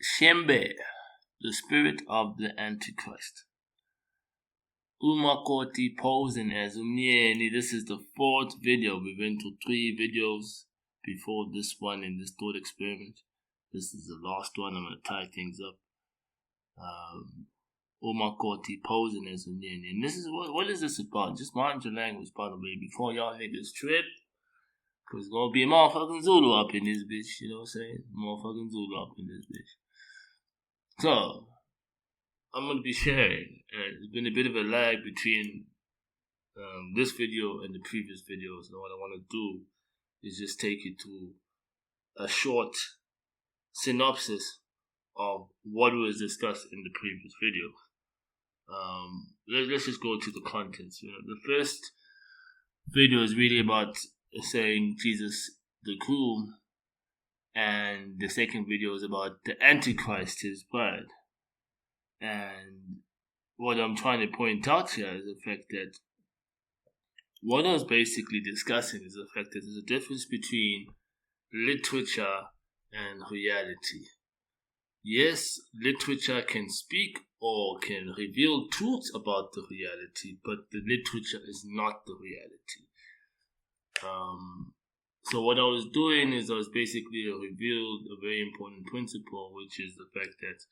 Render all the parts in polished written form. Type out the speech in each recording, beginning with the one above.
SHEMBE, the spirit of the Antichrist. UMAKOTI posing as UMNYENI. This is the 4th video. We went to 3 videos before this one in this thought experiment. This is the last one. I'm going to tie things up. UMAKOTI posing as UMNYENI. And this is what is this about? Just mind your language, by the way, before y'all niggas trip. Cause it's gonna be a motherfucking Zulu up in this bitch, you know what I'm saying? Motherfucking Zulu up in this bitch. So, I'm gonna be sharing, and there's been a bit of a lag between this video and the previous videos. And what I want to do is just take you to a short synopsis of what was discussed in the previous video. Let's just go to the contents. You know, the first video is really about saying Jesus the groom, and the second video is about the Antichrist, his bride. And what I'm trying to point out here is the fact that what I was basically discussing is the fact that there's a difference between literature and reality. Yes, literature can speak or can reveal truths about the reality, but the literature is not the reality. So what I was doing is I was basically revealed a very important principle, which is the fact that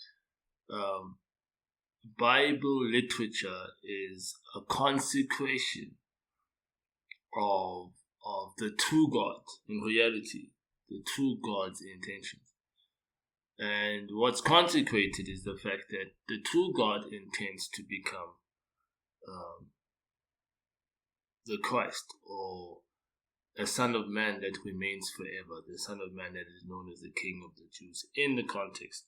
Bible literature is a consecration of the true God in reality, the true God's intentions. And what's consecrated is the fact that the true God intends to become the Christ, or a Son of Man that remains forever, the Son of Man that is known as the King of the Jews in the context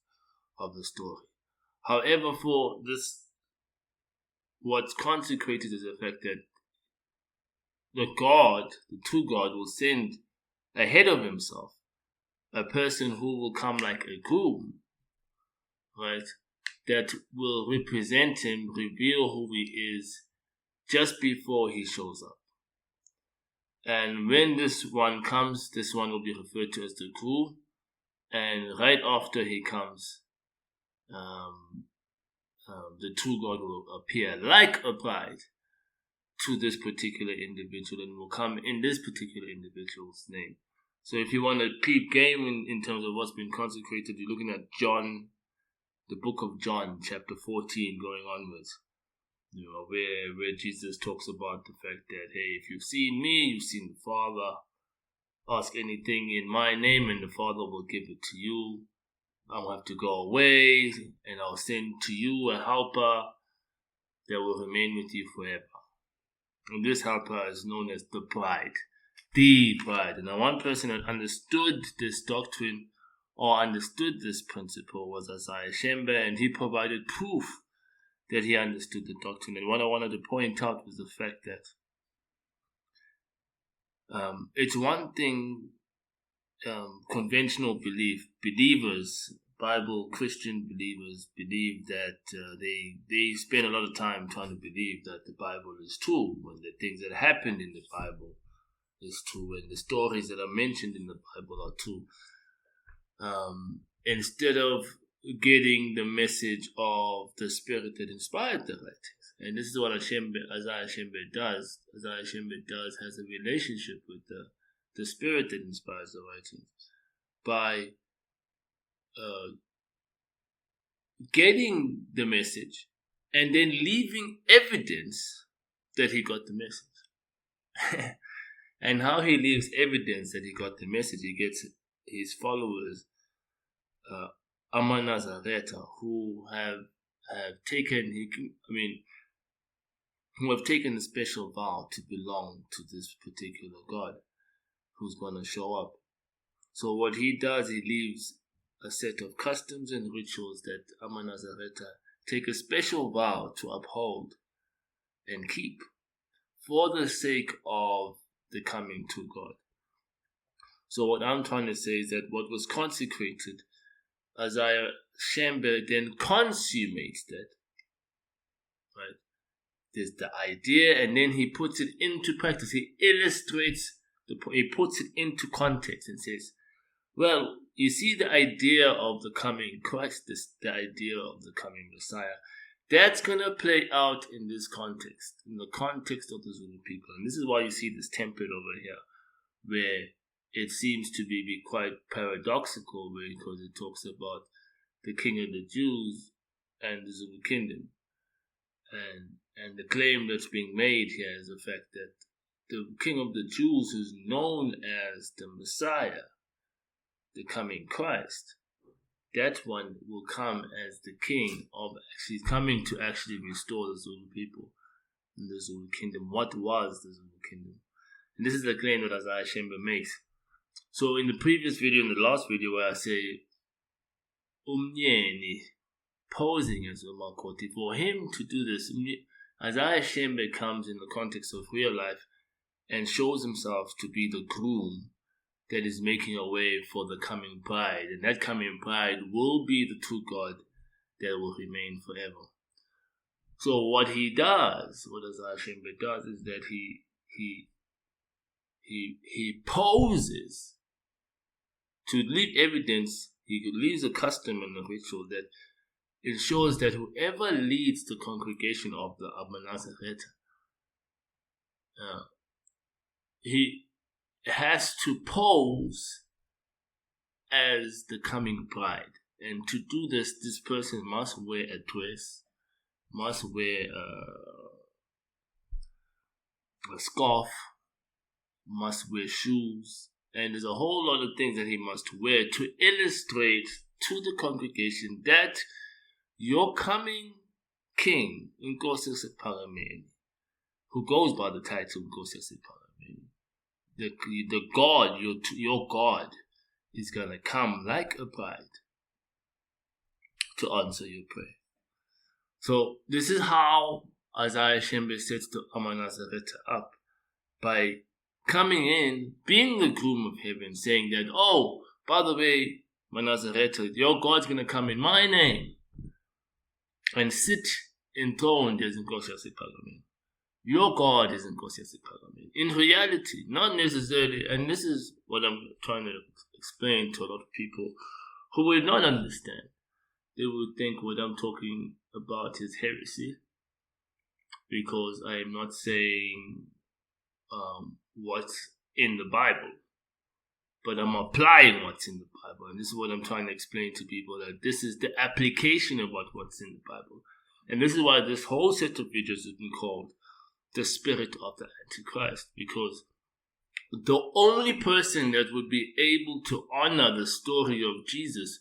of the story. However, for this, what's consecrated is the fact that the God, the true God, will send ahead of himself a person who will come like a groom, right, that will represent him, reveal who he is just before he shows up. And when this one comes, this one will be referred to as the groom. And right after he comes, the true God will appear like a bride to this particular individual, and will come in this particular individual's name. So if you want to peep game in terms of what's been consecrated, you're looking at John, the book of John, chapter 14, going onwards. You know, where Jesus talks about the fact that, hey, if you've seen me, you've seen the Father. Ask anything in my name and the Father will give it to you. I'll have to go away and I'll send to you a helper that will remain with you forever. And this helper is known as the bride. The bride. And now one person that understood this doctrine or understood this principle was SHEMBE, and he provided proof that he understood the doctrine. And what I wanted to point out was the fact that it's one thing conventional believers, Bible Christian believers, believe that they spend a lot of time trying to believe that the Bible is true, when the things that happened in the Bible is true, and the stories that are mentioned in the Bible are true. Instead of getting the message of the spirit that inspired the writings. And this is what SHEMBE does. SHEMBE has a relationship with the spirit that inspires the writings by getting the message and then leaving evidence that he got the message. And how he leaves evidence that he got the message, he gets his followers, MONARCH, who have taken a special vow to belong to this particular God who's going to show up. So what he does, he leaves a set of customs and rituals that MONARCH take a special vow to uphold and keep for the sake of the coming to God. So what I'm trying to say is that what was consecrated, SHEMBE then consummates that, right? There's the idea, and then he puts it into practice. He illustrates he puts it into context and says, well, you see the idea of the coming Christ, the idea of the coming Messiah. That's going to play out in this context, in the context of the Zulu people. And this is why you see this template over here, where it seems to be quite paradoxical, because it talks about the king of the Jews and the Zulu kingdom. And the claim that's being made here is the fact that the king of the Jews is known as the Messiah, the coming Christ. That one will come as the king of actually coming to actually restore the Zulu people in the Zulu kingdom. What was the Zulu kingdom? And this is the claim that Isaiah Shembe makes. So in the previous video, in the last video, where I say UMNYENI posing as UMAKOTI, for him to do this, Isaiah Shembe comes in the context of real life and shows himself to be the groom that is making a way for the coming bride. And that coming bride will be the true God that will remain forever. So what he does, what Isaiah Shembe does, is that he poses to leave evidence. He leaves a custom and a ritual that ensures that whoever leads the congregation of the UBUNAZARETHA, he has to pose as the coming bride. And to do this, this person must wear a dress, must wear a scarf, must wear shoes, and there's a whole lot of things that he must wear to illustrate to the congregation that your coming king, INKOSI, who goes by the title INKOSI, the God, your God, is going to come like a bride to answer your prayer. So this is how Isaiah Shembe sets the UBUNAZARETHA up, by coming in, being the groom of heaven, saying that, oh, by the way, UBUNAZARETHA, your God's going to come in my name and sit enthroned as INKOSI. Your God is INKOSI. In reality, not necessarily, and this is what I'm trying to explain to a lot of people who will not understand. They would think what I'm talking about is heresy, because I am not saying what's in the Bible, but I'm applying what's in the Bible. And this is what I'm trying to explain to people, that this is the application of what's in the Bible. And this is why this whole set of videos has been called the spirit of the Antichrist, because the only person that would be able to honor the story of Jesus,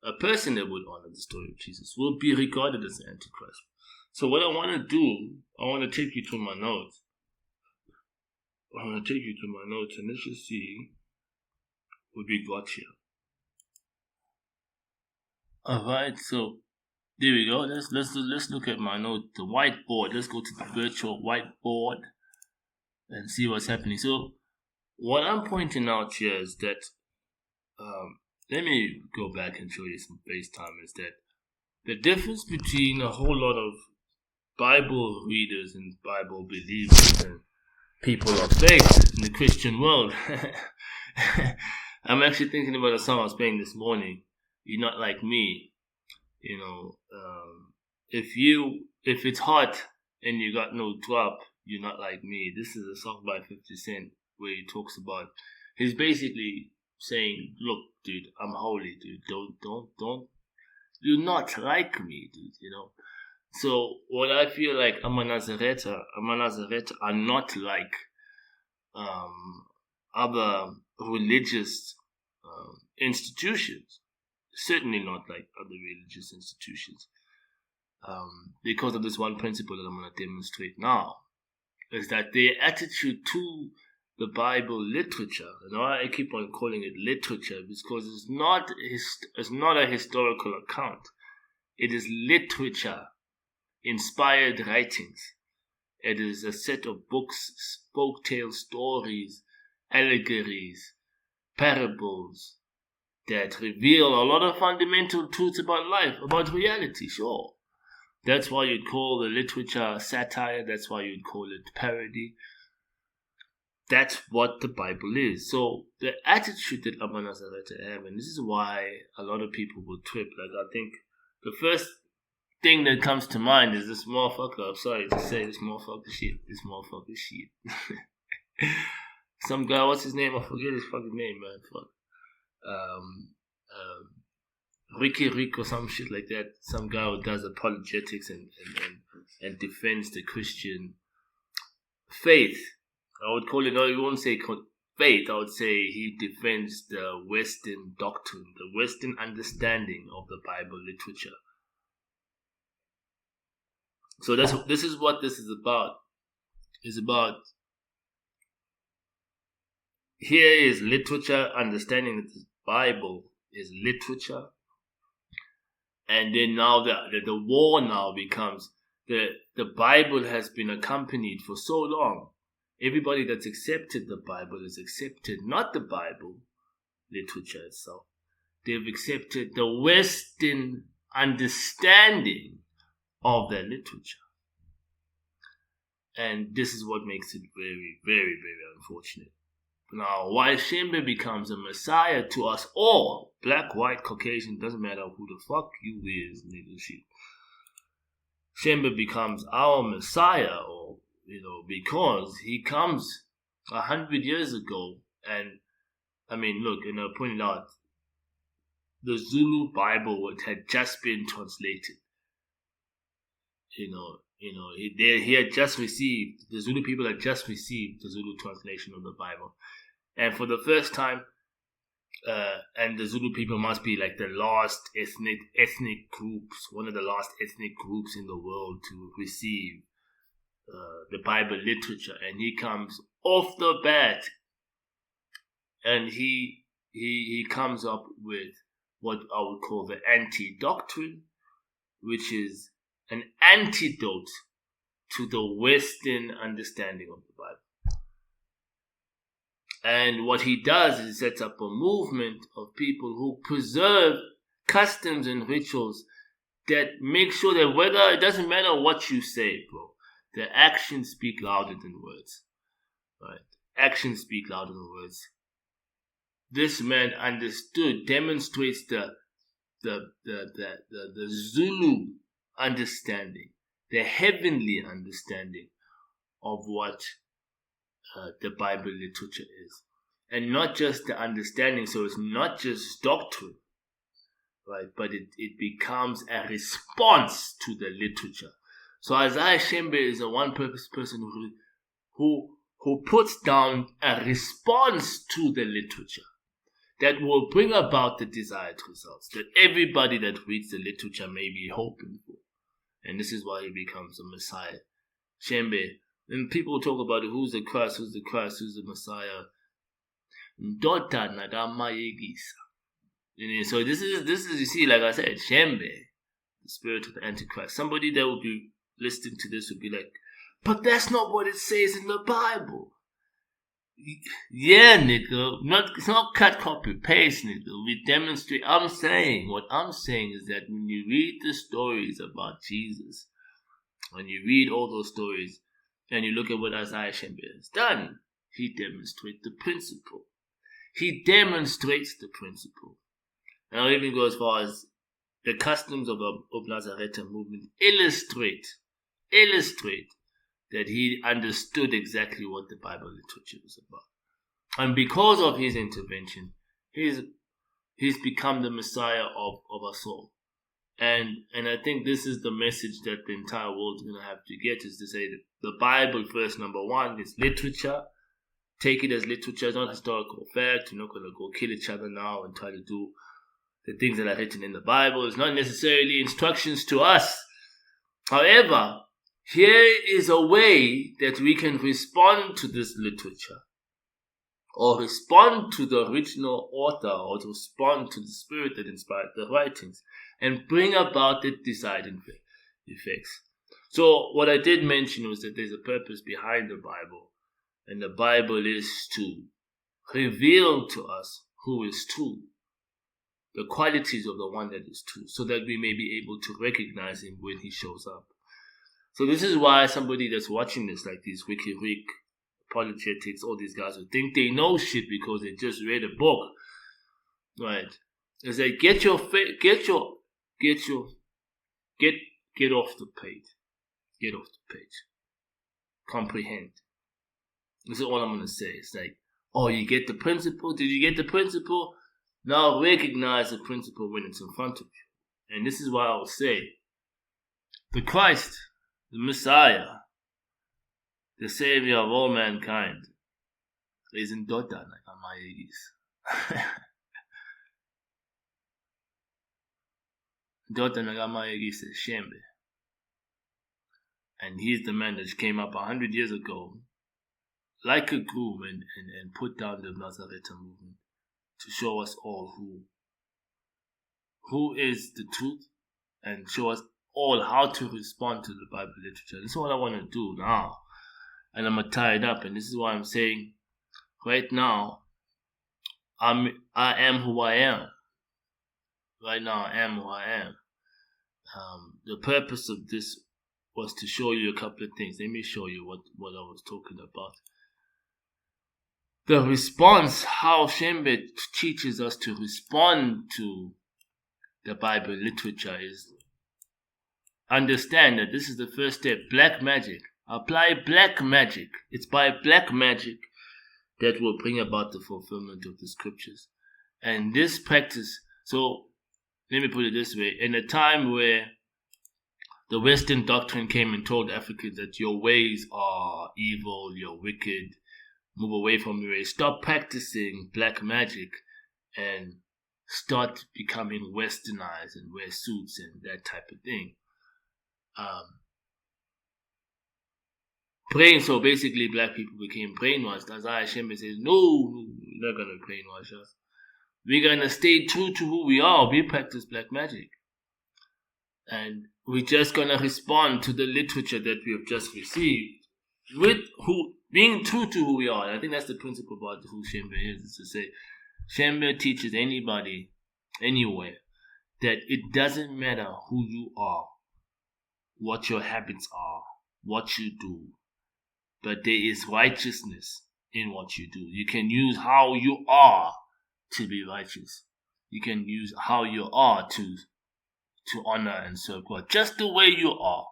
a person that would honor the story of Jesus, will be regarded as the Antichrist. So what I want to do, I want to take you to my notes. And let's just see what we got here. Alright, so there we go. Let's look at my note, the whiteboard. Let's go to the virtual whiteboard and see what's happening. So what I'm pointing out here is that let me go back and show you some FaceTime. Is that the difference between a whole lot of Bible readers and Bible believers and people of faith in the Christian world. I'm actually thinking about a song I was playing this morning. You're not like me. You know, if it's hot and you got no drop, you're not like me. This is a song by 50 Cent where he talks about, he's basically saying, look, dude, I'm holy, dude. Don't, you're not like me, dude, you know. So what I feel like UBUNAZARETHA are not like other religious institutions. Certainly not like other religious institutions. Because of this one principle that I'm going to demonstrate now, is that their attitude to the Bible literature, and I keep on calling it literature because it's not a historical account. It is literature, inspired writings. It is a set of books, folktale stories, allegories, parables that reveal a lot of fundamental truths about life, about reality, sure. That's why you'd call the literature satire, that's why you'd call it parody. that's what the Bible is. So the attitude that UBUNAZARETHA have, and this is why a lot of people will trip. Like, I think the first thing that comes to mind is this motherfucker. I'm sorry to say, this motherfucker shit. This motherfucker shit. Some guy, what's his name? I forget his fucking name, man. Fuck. Rick or some shit like that. Some guy who does apologetics and defends the Christian faith. I would call it, no, you won't say faith. I would say he defends the Western doctrine, the Western understanding of the Bible literature. So this is what this is about. It's about, here is literature, understanding that the Bible is literature. And then now the war now becomes, the Bible has been accompanied for so long. Everybody that's accepted the Bible has accepted not the Bible literature itself. They've accepted the Western understanding of their literature. And this is what makes it very, very, very unfortunate. Now, why SHEMBE becomes a messiah to us all, black, white, Caucasian, doesn't matter who the fuck you is, nigga shit. SHEMBE becomes our messiah, or, because he comes 100 years ago, and, I mean, look, and I pointed out, the Zulu Bible had just been translated. He had just received, the Zulu people had just received the Zulu translation of the Bible. And for the first time, and the Zulu people must be like the last ethnic groups, one of the last ethnic groups in the world to receive the Bible literature. And he comes off the bat, and he comes up with what I would call the anti-doctrine, which is an antidote to the Western understanding of the Bible. And what he does is he sets up a movement of people who preserve customs and rituals that make sure that whether, it doesn't matter what you say, bro, the actions speak louder than words. Right? Actions speak louder than words. This man demonstrates the Zulu understanding, the heavenly understanding of what the Bible literature is. And not just the understanding, so it's not just doctrine, right? But it becomes a response to the literature. So Isaiah Shembe is a one-purpose person who puts down a response to the literature that will bring about the desired results that everybody that reads the literature may be hoping for. And this is why he becomes a Messiah. Shembe. And people talk about it, who's the Christ, who's the Messiah. Dota naga MAYEKISA. So this is, you see, like I said, Shembe, the spirit of the Antichrist. Somebody that will be listening to this would be like, but that's not what it says in the Bible. Yeah, nigga. It's not cut, copy, paste, nigga. We demonstrate. What I'm saying is that when you read the stories about Jesus, when you read all those stories, and you look at what Isaiah Shembe has done, he demonstrates the principle. And I'll even go as far as the customs of the UBUNAZARETHA movement illustrate that he understood exactly what the Bible literature is about. And because of his intervention, he's become the Messiah of us all. And I think this is the message that the entire world is going to have to get, is to say that the Bible, first, number one, is literature. Take it as literature, it's not historical fact. You're not going to go kill each other now and try to do the things that are written in the Bible. It's not necessarily instructions to us. However, here is a way that we can respond to this literature, or respond to the original author, or to respond to the spirit that inspired the writings, and bring about the desired effects. So what I did mention was that there's a purpose behind the Bible, and the Bible is to reveal to us who is true, the qualities of the one that is true, so that we may be able to recognize him when he shows up. So this is why somebody that's watching this, like these Wiki Rick apologetics, all these guys who think they know shit because they just read a book, right? Is they get off the page. Get off the page. Comprehend. This is all I'm gonna say. It's like, oh, you get the principle? Did you get the principle? Now recognize the principle when it's in front of you. And this is why I will say, the Christ, the Messiah, the Savior of all mankind, is in Dotan, like MAYEKISA. Dotan, like MAYEKISA, SHEMBE. And he's the man that came up 100 years ago, like a groom, and put down the Nazaretha movement to show us all who is the truth, and show us all how to respond to the Bible literature. This is what I want to do now. And I'm going to tie it up. And this is why I'm saying, right now, I am who I am. Right now, I am who I am. The purpose of this was to show you a couple of things. Let me show you what I was talking about. The response, how Shembe teaches us to respond to the Bible literature is, understand that this is the first step. Black magic. Apply black magic. It's by black magic that will bring about the fulfillment of the scriptures. And this practice, so let me put it this way. In a time where the Western doctrine came and told Africans that your ways are evil, you're wicked, move away from your ways, stop practicing black magic and start becoming westernized and wear suits and that type of thing. So basically black people became brainwashed. As Shembe says, no, we're not going to brainwash us. We're going to stay true to who we are. We practice black magic. And we're just going to respond to the literature that we have just received with being true to who we are. And I think that's the principle about who Shembe is to say, Shembe teaches anybody, anywhere, that it doesn't matter who you are, what your habits are, what you do, but there is righteousness in what you do. You can use how you are to be righteous. You can use how you are to honor and serve God. Just the way you are.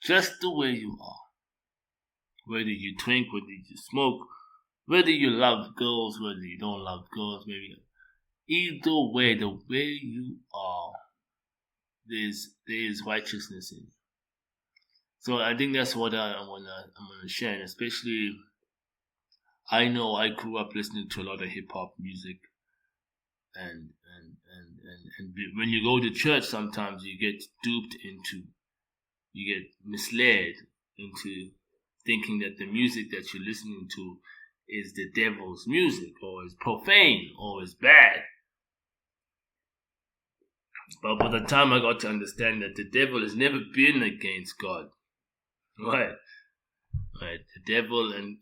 Just the way you are. Whether you drink, whether you smoke, whether you love girls, whether you don't love girls, maybe. Either way, the way you are, there is righteousness in you. So I think that's what I'm gonna share, and especially I know I grew up listening to a lot of hip hop music, and when you go to church, sometimes you get you get misled into thinking that the music that you're listening to is the devil's music, or is profane, or is bad. But by the time I got to understand that the devil has never been against God, right? The devil and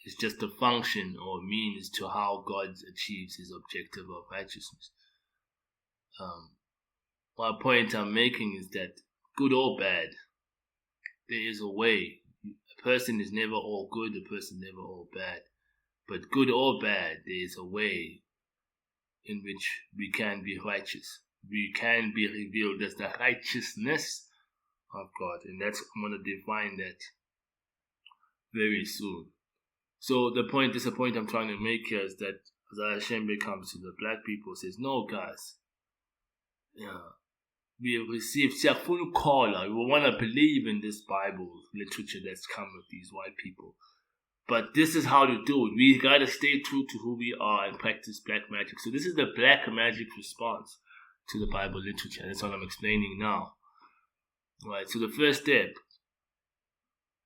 is just a function or means to how God achieves his objective of righteousness. My point I'm making is that good or bad, there is a way. A person is never all good, a person never all bad. But good or bad, there is a way in which we can be righteous. We can be revealed as the righteousness of God. And I'm going to define that very soon. So the point I'm trying to make here is that as Shembe comes to the black people, says, no guys, we have received full caller. We want to believe in this Bible literature that's come with these white people. But this is how to do it. We got to stay true to who we are and practice black magic. So this is the black magic response to the Bible literature. That's what I'm explaining now. Right, so the first step,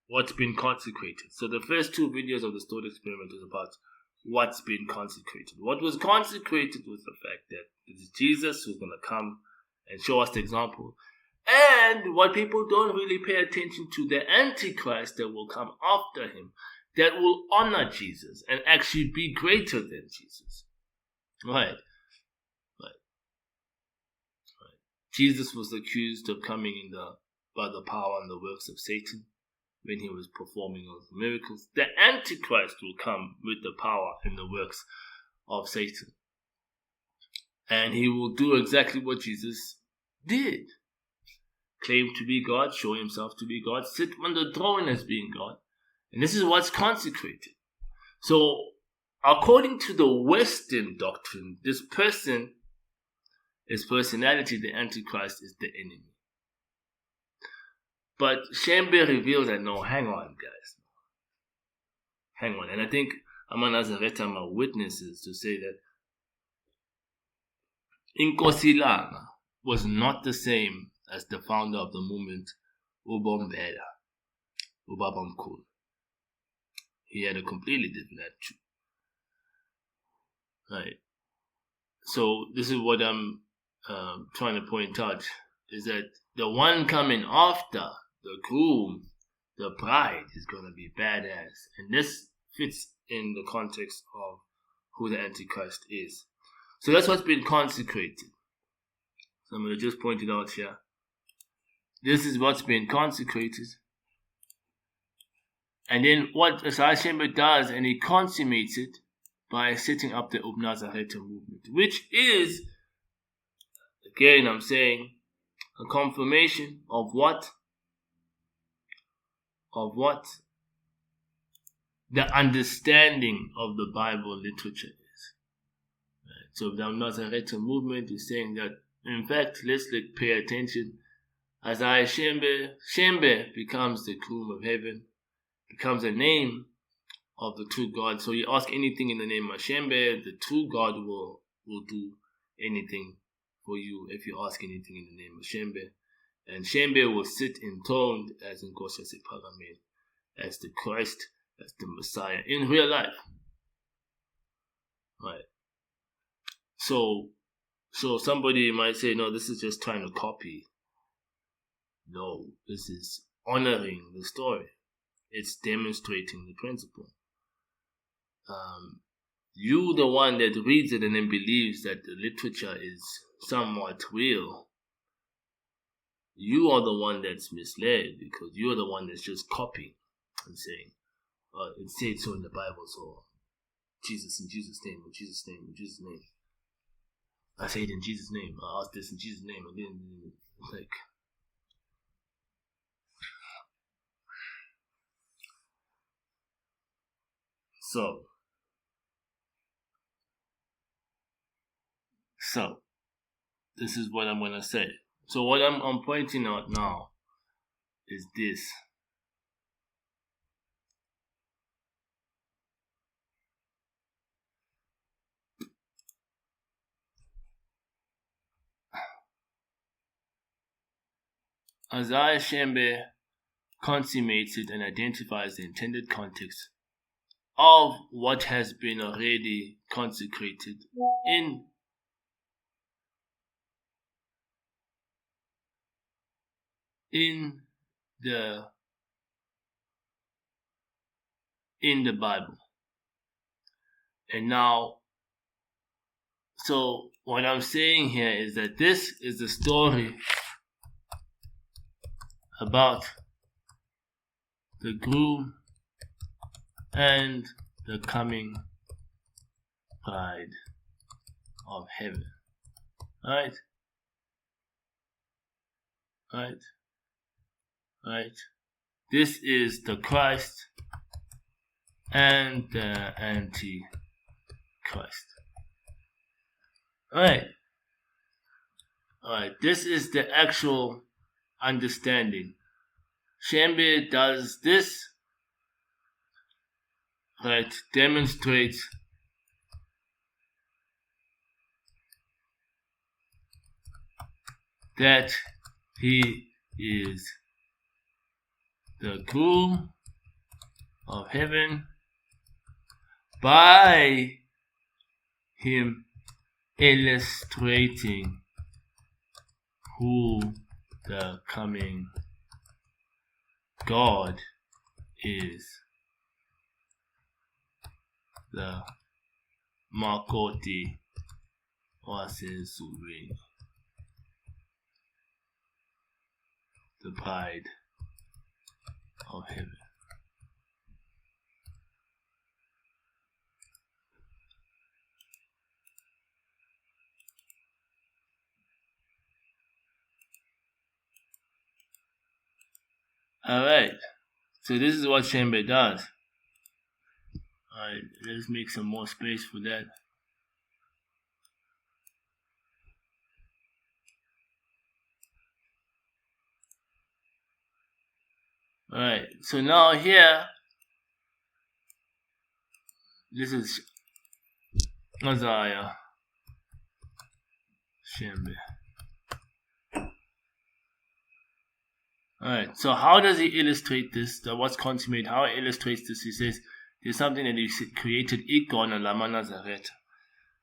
what's been consecrated. So the first two videos of the Stored Experiment is about what's been consecrated. What was consecrated was the fact that it is Jesus who's going to come and show us the example. And what people don't really pay attention to, the Antichrist that will come after him, that will honor Jesus and actually be greater than Jesus. Right. Jesus was accused of coming by the power and the works of Satan. when he was performing those miracles. The Antichrist will come with the power and the works of Satan. And he will do exactly what Jesus did. Claim to be God, show himself to be God, sit on the throne as being God. And this is what's consecrated. So, according to the Western doctrine, this person, his personality, the Antichrist, is the enemy. But SHEMBE reveals that, no, hang on, guys. Hang on. And I think UBUNAZARETHA are witnesses to say that INKOSI was not the same as the founder of the movement, UBOMBELA, Ubabamkhulu. He had a completely different attitude. Right. So this is what I'm trying to point out, is that the one coming after the groom, the bride, is going to be badass. And this fits in the context of who the Antichrist is. So that's what's been consecrated. So I'm going to just point it out here. This is what's been consecrated. And then what SHEMBE does, and he consummates it by setting up the UBUNAZARETHA movement, which is, again I'm saying, a confirmation of what? The understanding of the Bible literature is. Right. So the UBUNAZARETHA movement is saying that, in fact, let's pay attention. As SHEMBE becomes the groom of heaven, becomes a name of the true God. So you ask anything in the name of SHEMBE, the true God will do anything for you if you ask anything in the name of SHEMBE. And SHEMBE will sit enthroned as INKOSI Parliament, as the Christ, as the Messiah in real life. Right. So somebody might say, no, this is just trying to copy. No, this is honoring the story. It's demonstrating the principle. You, the one that reads it and then believes that the literature is somewhat real, you are the one that's misled, because you're the one that's just copying and saying, it said so in the Bible, so Jesus, in Jesus' name, in Jesus' name, in Jesus' name. I say it in Jesus' name. I asked this in Jesus' name, and then like. So this is what I'm gonna say. So what I'm pointing out now is this. As SHEMBE consummates it and identifies the intended context of what has been already consecrated in the Bible. And now, so what I'm saying here is that this is the story about the groom and the coming bride of heaven. Right? This is the Christ and the Antichrist. Alright, this is the actual understanding. SHEMBE does this, demonstrates that he is the groom of heaven by him illustrating who the coming God is. The MAYEKISA ZULU, the bride of heaven. Alright, so this is what SHEMBE does. Alright, let's make some more space for that. Alright, so now here, this is Isaiah SHEMBE. Alright, so how does he illustrate this? What's consummate? How he illustrates this? He says there's something that he created, UBUNAZARETHA.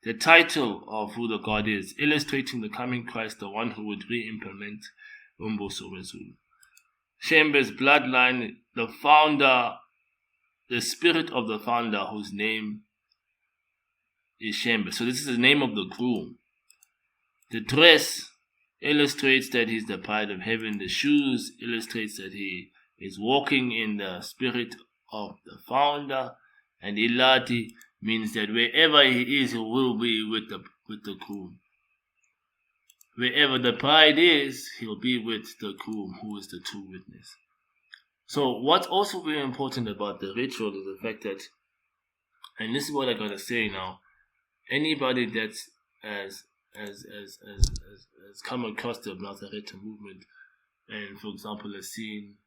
The title of who the God is, illustrating the coming Christ, the one who would re-implement UMBUSO ZULU. SHEMBE's bloodline, the founder, the spirit of the founder, whose name is SHEMBE. So this is the name of the groom. The dress illustrates that he's the pride of heaven. The shoes illustrates that he is walking in the spirit of the founder. And Ilati means that wherever he is, he will be with the groom. Wherever the bride is, he'll be with the groom, who is the true witness. So what's also very important about the ritual is the fact that, and this is what I gotta say now, anybody that's has come across the UBUNAZARETHA movement, and for example has seen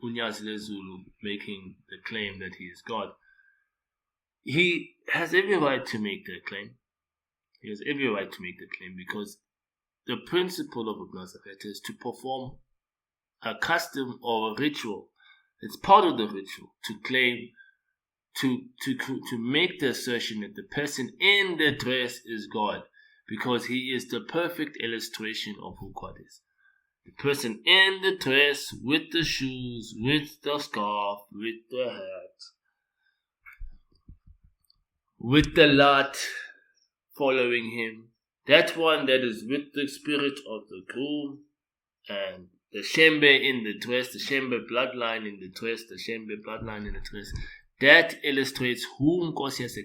UNYAZI ZULU making the claim that he is God, he has every right to make that claim. He has every right to make the claim, because the principle of UBUNAZARETHA is to perform a custom or a ritual. It's part of the ritual to claim, to make the assertion that the person in the dress is God, because he is the perfect illustration of who God is. The person in the dress, with the shoes, with the scarf, with the hat, with the lot following him, that one that is with the spirit of the groom, and the SHEMBE in the dress, the SHEMBE bloodline in the dress, the SHEMBE bloodline in the dress, that illustrates who NKOSI is,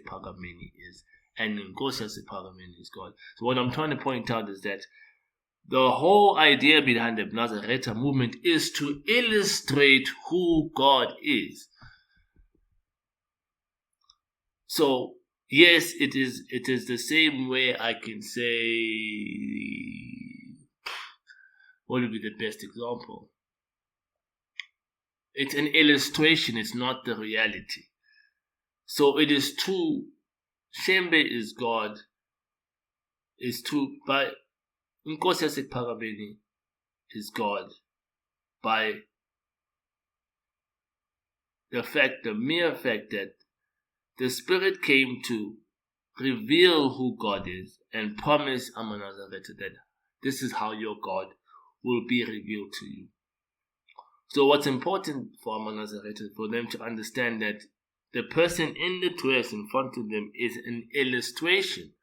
and NKOSI is God. So what I'm trying to point out is that the whole idea behind the UBUNAZARETHA movement is to illustrate who God is. So yes, it is the same way I can say, what would be the best example? It's an illustration, it's not the reality. So it is true, SHEMBE is God, is true, but NKOSI is God by the mere fact that the Spirit came to reveal who God is and promise UBUNAZARETHA that this is how your God will be revealed to you. So what's important for UBUNAZARETHA is for them to understand that the person in the dress in front of them is an illustration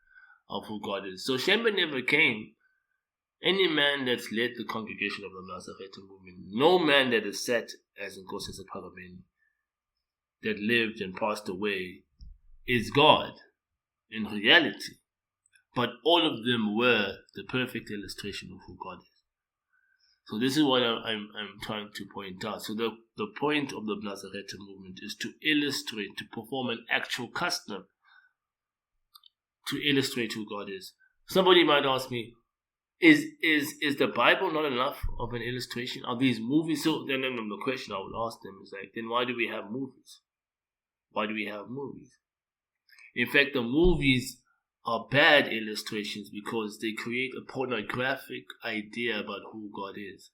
of who God is. So SHEMBE never came. Any man that's led the congregation of the UBUNAZARETHA movement, no man that is set as NKOSI that lived and passed away is God in reality. But all of them were the perfect illustration of who God is. So this is what I'm trying to point out. So the point of the UBUNAZARETHA movement is to illustrate, to perform an actual custom, to illustrate who God is. Somebody might ask me, is the Bible not enough of an illustration? Are these movies? So then the question I would ask them is like, then why do we have movies? Why do we have movies? In fact, the movies are bad illustrations because they create a pornographic idea about who God is.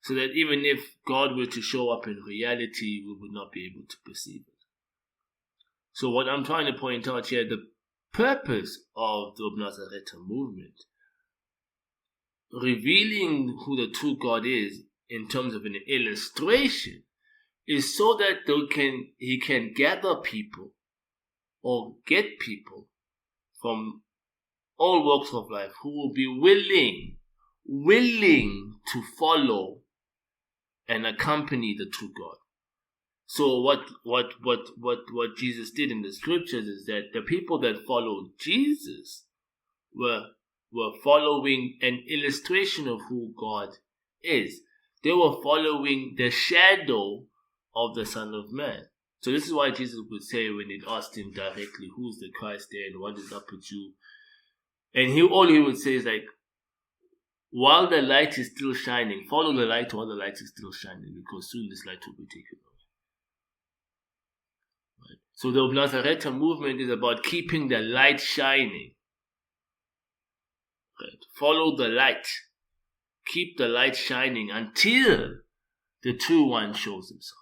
So that even if God were to show up in reality, we would not be able to perceive it. So what I'm trying to point out here, the purpose of the UBUNAZARETHA movement, revealing who the true God is in terms of an illustration, is so that he can gather people or get people from all walks of life who will be willing to follow and accompany the true God. So what Jesus did in the scriptures is that the people that followed Jesus were following an illustration of who God is. They were following the shadow of the Son of Man. So this is why Jesus would say when it asked him directly, who's the Christ there and what is up with you? And all he would say is like, while the light is still shining, follow the light while the light is still shining, because soon this light will be taken away. Right? So the UBUNAZARETHA movement is about keeping the light shining. Right? Follow the light. Keep the light shining until the true one shows himself.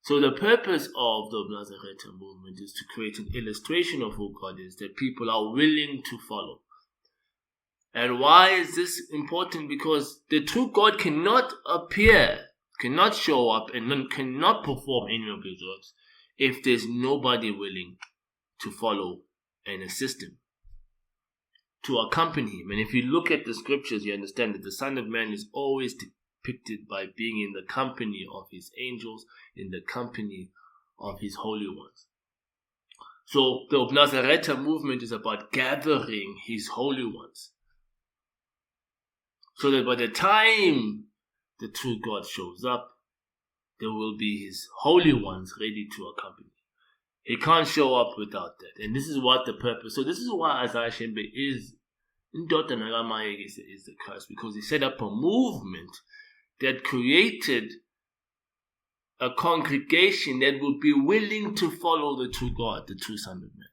So the purpose of the UBUNAZARETHA movement is to create an illustration of who God is that people are willing to follow. And why is this important? Because the true God cannot appear, cannot show up, and cannot perform any of his works if there's nobody willing to follow and assist him, to accompany him. And if you look at the scriptures, you understand that the Son of Man is always depicted by being in the company of his angels, in the company of his holy ones. So the UBUNAZARETHA movement is about gathering his holy ones, so that by the time the true God shows up, there will be his holy ones ready to accompany. He can't show up without that. And this is what the purpose. So this is why Isaiah SHEMBE is MAYEKISA is the Christ, because he set up a movement that created a congregation that would be willing to follow the true God, the true Son of Man.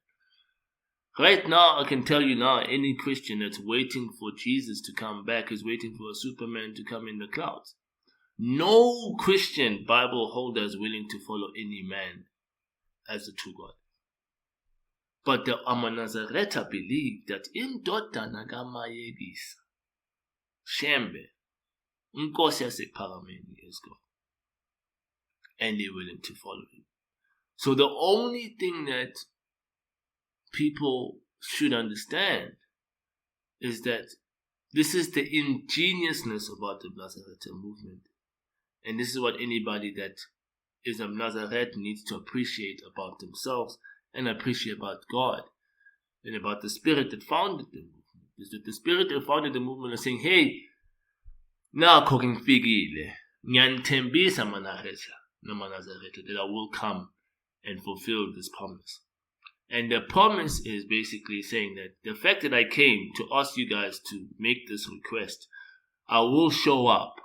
Right now, I can tell you now, any Christian that's waiting for Jesus to come back is waiting for a Superman to come in the clouds. No Christian Bible holder is willing to follow any man as the true God. But the UBUNAZARETHA believe that in indodana kaMayekisa, SHEMBE, INKOSI yasePhakameni is God. And they're willing to follow him. So the only thing that people should understand is that this is the ingeniousness about the UBUNAZARETHA movement. And this is what anybody that is a Nazareth needs to appreciate about themselves and appreciate about God and about the spirit that founded the movement. Is that the spirit that founded the movement is saying, hey, nakho ngifikile, ngiyanithembisa naManazaretha that I will come and fulfill this promise. And the promise is basically saying that the fact that I came to ask you guys to make this request, I will show up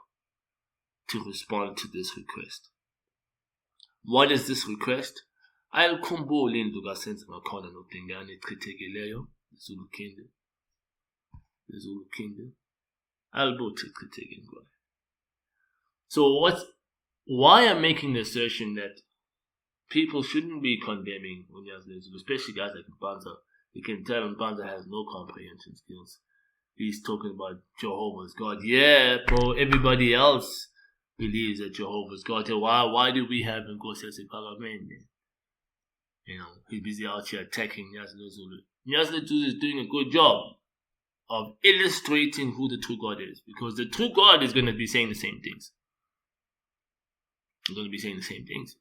to respond to this request. What is this request? Ayikhumbule indlu kaSenzo ngakhona noDingane echithekeleyo, the Zulu kingdom. Alibuthi echithekeni kwayo. So why I'm making the assertion that people shouldn't be condemning UNYAZI, especially guys like Mpanza. You can tell Mpanza has no comprehension skills. He's talking about Jehovah's God. Yeah, bro, everybody else believes that Jehovah's God. Why do we have INKOSI yasePhakameni? You know, he's busy out here attacking UNYAZI ZULU. UNYAZI ZULU is doing a good job of illustrating who the true God is, because the true God is going to be saying the same things. He's going to be saying the same things.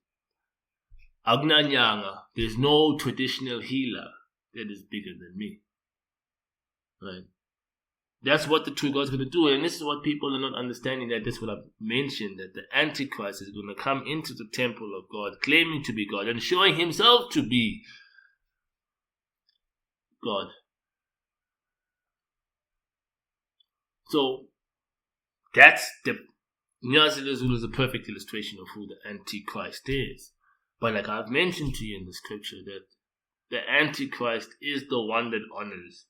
Agnanyanga, there's no traditional healer that is bigger than me. Right? That's what the true God is going to do. And this is what people are not understanding, that this is what I've mentioned, that the Antichrist is going to come into the temple of God, claiming to be God and showing himself to be God. So that's the UNYAZI ZULU is a perfect illustration of who the Antichrist is. But like I've mentioned to you in the scripture, that the Antichrist is the one that honors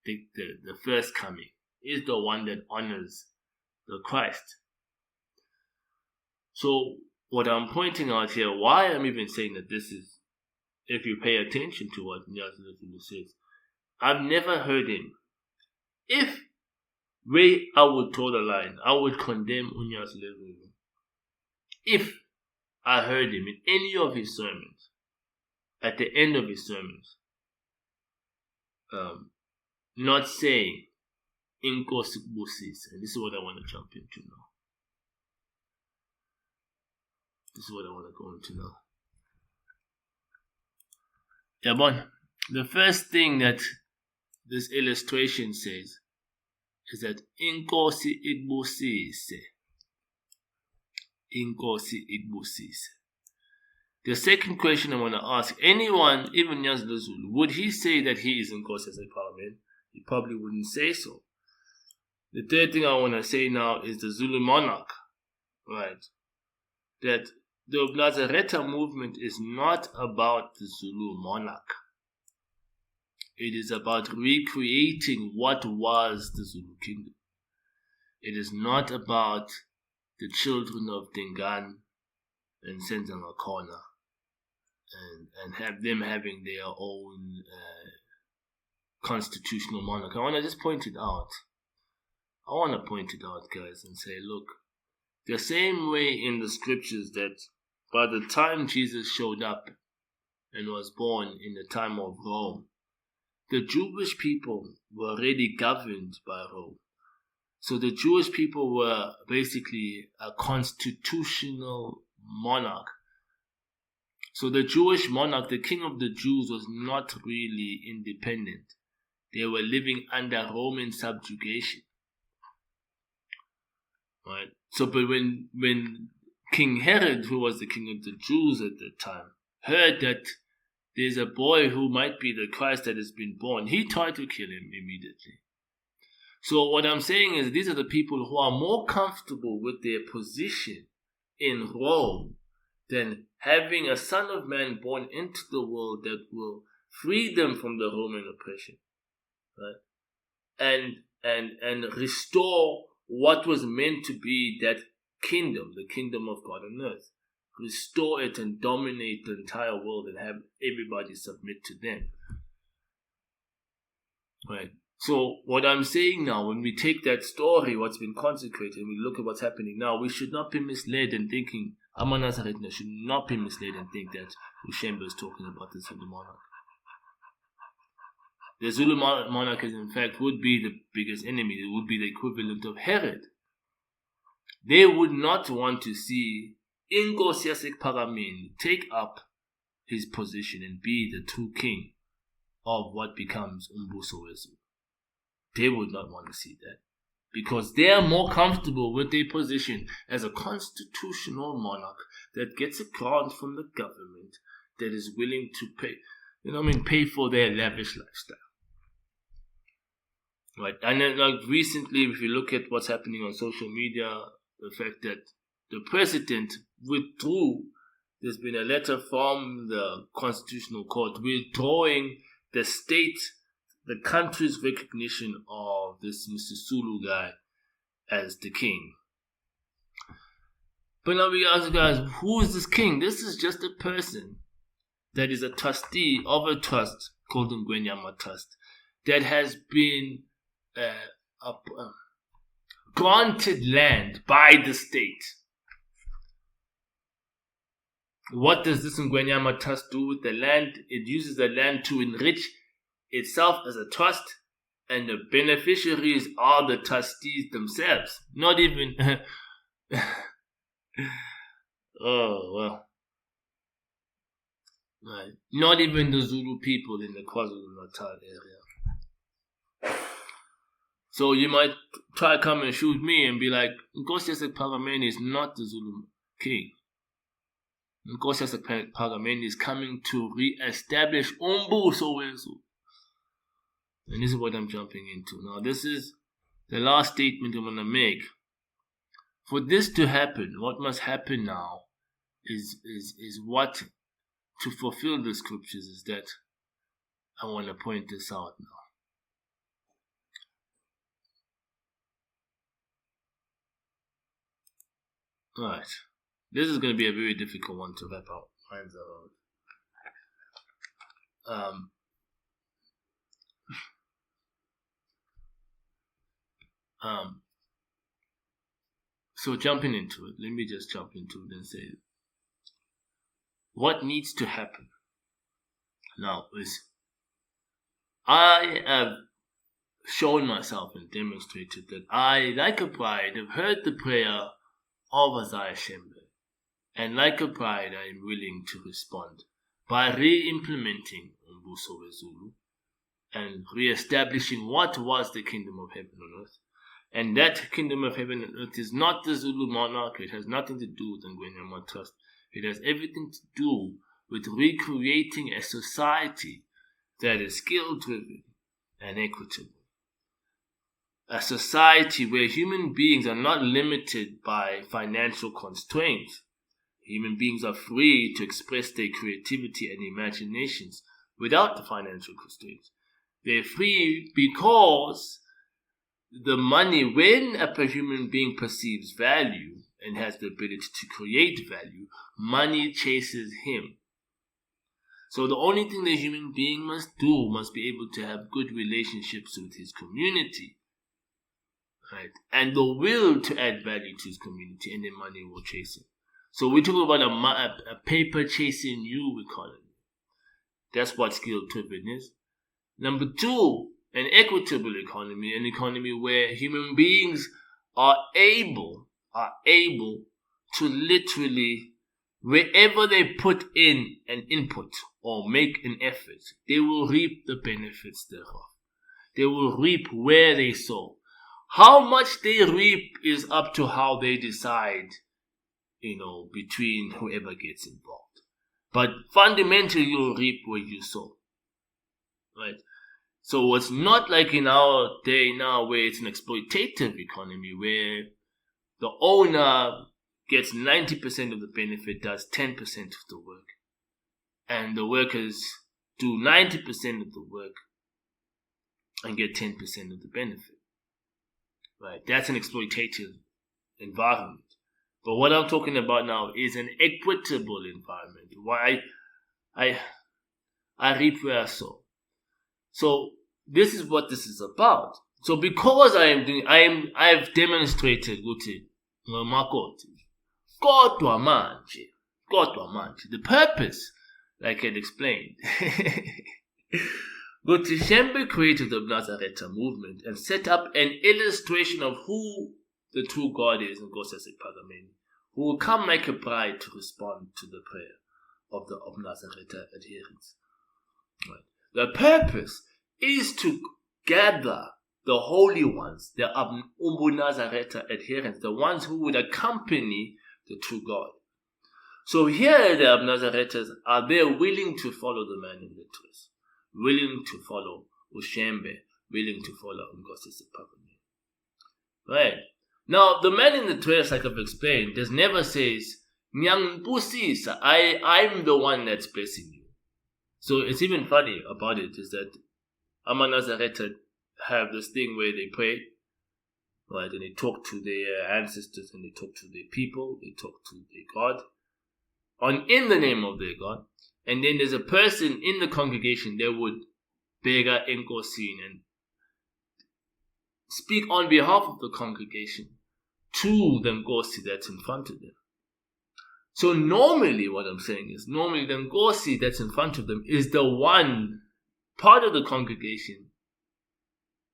the first coming, is the one that honors the Christ. So what I'm pointing out here, why I'm even saying that this is, if you pay attention to what UNYAZI ZULU says, I've never heard him. If I would draw the line, I would condemn UNYAZI ZULU if I heard him in any of his sermons, at the end of his sermons, not saying INKOSI UMBUSISE. And this is what I want to jump into now. This is what I want to go into now. Yabon, the first thing that this illustration says is that INKOSI INBUSISE. INKOSI INBUSISE. The second question I want to ask, anyone, even UNYAZI ZULU, would he say that he is INKOSI as a parliament? He probably wouldn't say so. The third thing I want to say now is the Zulu monarch, right? That the UBUNAZARETHA movement is not about the Zulu monarch. It is about recreating what was the Zulu kingdom. It is not about the children of Dingan and Senzangakona and have them having their own constitutional monarch. I want to just point it out. I want to point it out, guys, and say, look, the same way in the scriptures that by the time Jesus showed up and was born in the time of Rome, the Jewish people were already governed by Rome. So the Jewish people were basically a constitutional monarch. So the Jewish monarch, the king of the Jews, was not really independent. They were living under Roman subjugation. Right? So, but when King Herod, who was the king of the Jews at the time, heard that there's a boy who might be the Christ that has been born, he tried to kill him immediately. So what I'm saying is these are the people who are more comfortable with their position in Rome than having a son of man born into the world that will free them from the Roman oppression, right? And restore what was meant to be that kingdom, the kingdom of God on earth. Restore it and dominate the entire world and have everybody submit to them. Right. So what I'm saying now, when we take that story, what's been consecrated, and we look at what's happening now, we should not be misled in thinking, Nazareth should not be misled and think that SHEMBE is talking about the Zulu monarch. The Zulu monarch, in fact, would be the biggest enemy. It would be the equivalent of Herod. They would not want to see INKOSI Phakameni take up his position and be the true king of what becomes UMBUSO. They would not want to see that because they are more comfortable with their position as a constitutional monarch that gets a grant from the government that is willing to pay for their lavish lifestyle. Right, and then like recently, if you look at what's happening on social media, the fact that the president withdrew, there's been a letter from the Constitutional Court withdrawing the country's recognition of this Mr. Zulu guy as the king. But now we ask guys, who is this king? This is just a person that is a trustee of a trust called INGENIOUS Trust that has been granted land by the state. What does this INGENIOUS Trust do with the land? It uses the land to enrich itself as a trust, and the beneficiaries are the trustees themselves. Not even oh well. Right. Not even the Zulu people in the KwaZulu-Natal area. So you might try to come and shoot me and be like, INKOSI Phakameni is not the Zulu king. INKOSI Phakameni is coming to re-establish UMBUSO. And this is what I'm jumping into. Now this is the last statement I'm going to make. For this to happen, what must happen now is what, to fulfill the scriptures, is that I want to point this out now. Alright, this is going to be a very difficult one to wrap our minds around. So jumping into it, let me just jump into it and say, what needs to happen now is, I have shown myself and demonstrated that I, like a bride, have heard the prayer of Isaiah SHEMBE. and like a bride I am willing to respond by re-implementing Umbuso weZulu and re-establishing what was the kingdom of heaven on earth. And that kingdom of heaven and earth is not the Zulu monarch. It has nothing to do with INGENIOUS trust. It has everything to do with recreating a society that is skill-driven and equitable. A society where human beings are not limited by financial constraints. Human beings are free to express their creativity and imaginations without the financial constraints. They're free because the money, when a human being perceives value and has the ability to create value, money chases him. So the only thing the human being must do must be able to have good relationships with his community, right? And the will to add value to his community, and then money will chase him. So we talk about a paper chasing you economy. That's what skill-driven is. Number two, an equitable economy, an economy where human beings are able to literally, wherever they put in an input or make an effort, they will reap the benefits thereof. They will reap where they sow. How much they reap is up to how they decide, between whoever gets involved. But fundamentally, you'll reap where you sow. Right? So it's not like in our day now where it's an exploitative economy where the owner gets 90% of the benefit, does 10% of the work, and the workers do 90% of the work and get 10% of the benefit. Right? That's an exploitative environment. But what I'm talking about now is an equitable environment. Why I reap where I sow. So this is what this is about. So because I've demonstrated ukuthi MONARCH, kodwa manje, the purpose, like I had explained, ukuthi SHEMBE created the UBUNAZARETHA movement and set up an illustration of who the true God is, INKOSI yasePhakameni, who will come like a bride to respond to the prayer of the UBUNAZARETHA adherents. Right. The purpose is to gather the holy ones, the UMBUNAZARETHA adherents, the ones who would accompany the true God. So here the UBUNAZARETHAs are there willing to follow the man in the dress, willing to follow SHEMBE, willing to follow INKOSI yasePhakameni. Right. Now, the man in the dress, like I've explained, just never says, "Nyangbusisa, I'm the one that's blessing you." So it's even funny about it is that UMBUNAZARETHA have this thing where they pray, right, and they talk to their ancestors and they talk to their people, they talk to their God, in the name of their God, and then there's a person in the congregation that would bega INKOSI and speak on behalf of the congregation to the INKOSI that's in front of them. So normally what I'm saying is, normally the INKOSI that's in front of them is the one part of the congregation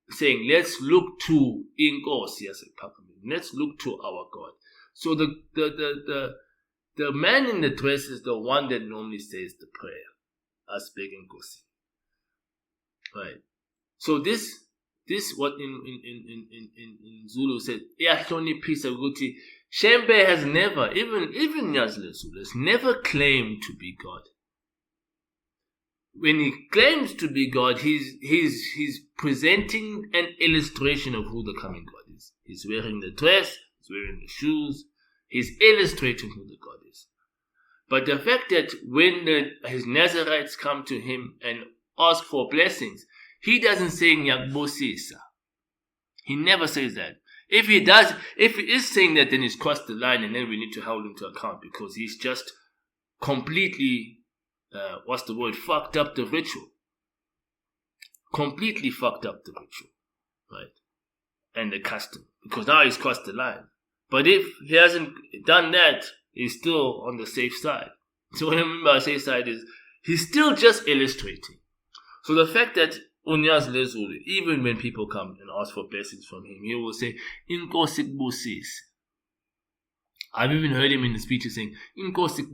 saying, let's look to INKOSI yasePhakameni, let's look to our God. So the man in the dress is the one that normally says the prayer, as big INKOSI. Right. So this what in Zulu said, SHEMBE has never, even UNYAZI has never claimed to be God. When he claims to be God, he's presenting an illustration of who the coming God is. He's wearing the dress, he's wearing the shoes, he's illustrating who the God is. But the fact that when his Nazarites come to him and ask for blessings, he doesn't say Nyangbusisa. He never says that. If he is saying that, then he's crossed the line, and then we need to hold him to account because he's just completely, fucked up the ritual. Completely fucked up the ritual, right? And the custom, because now he's crossed the line. But if he hasn't done that, he's still on the safe side. So what I mean by safe side is he's still just illustrating. So the fact that UNYAZI ZULU, even when people come and ask for blessings from him, he will say, "INKOSI kubusise." I've even heard him in the speeches saying, INKOSI.